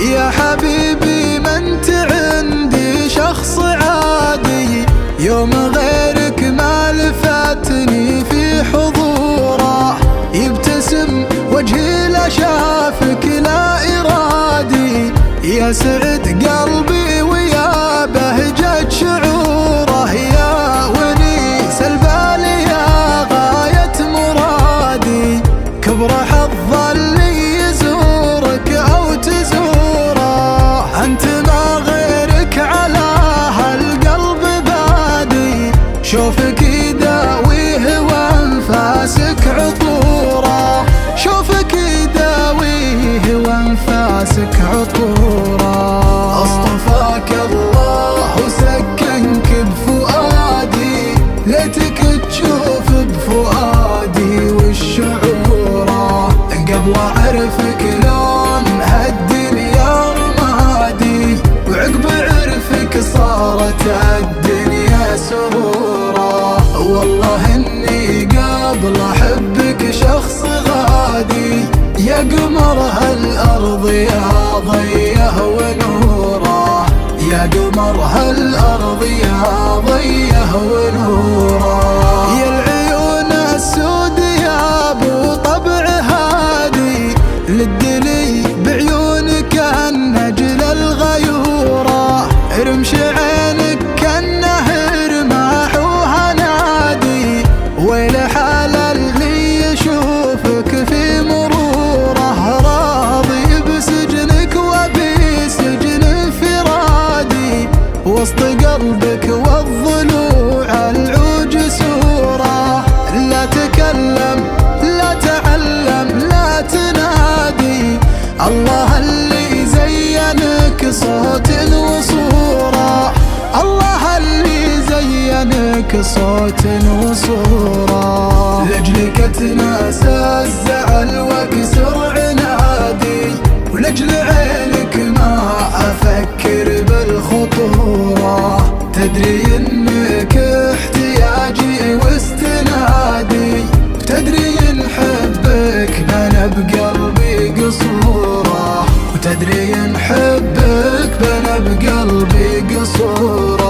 يا حبيبي ما انت عندي شخص عادي، يوم غيرك ما لفتني في حضوره، يبتسم وجهي لا شافك لا إرادي، يا سعد قلبي ويا بهجة شعوره، يا ونيس البال يا غاية مرادي، كبر حظ اللي يزورك أو تزوره، أنت ما غيرك على هالقلب بادي، شوفك يداويه وانفاسك عطوره، شوفك يداويه وانفاسك عطوره. اصطفاك الله وسكنك بفؤادي، ليتك تشوف بفؤادي والشعوره، قبل اعرفك لون هالدنيا رمادي، وعقب عرفك صارت الدنيا سروره، والله اني قبل احبك شخص غادي، يا قمر هالارض يا ضيه ونوره، يا قمر هالارض يا ضيه ونوره، يا العيون السود يا ابو طبع هادي، للدلي بعيونك النجل الغيوره، ارمش عينك كالنهر معه نادي، ويل حال اللي يشوفك في مروره، راضي بسجنك وبسجن انفرادي، وسط قلبك والضلوع العوج سوره، لا تكلم لا تعلم لا تنادي، الله اللي زينك صوت وصوره، الله اللي زينك صوت وصوره، لأجلك اتناسى الزعل واكسر عنادي، ولأجل عينك ما افكر بالخطوره، تدري انك احتياجي واستنادي، تدري ان حبك بنى بقلبي قصوره، وتدري ان حبك بنى بقلبي قصوره.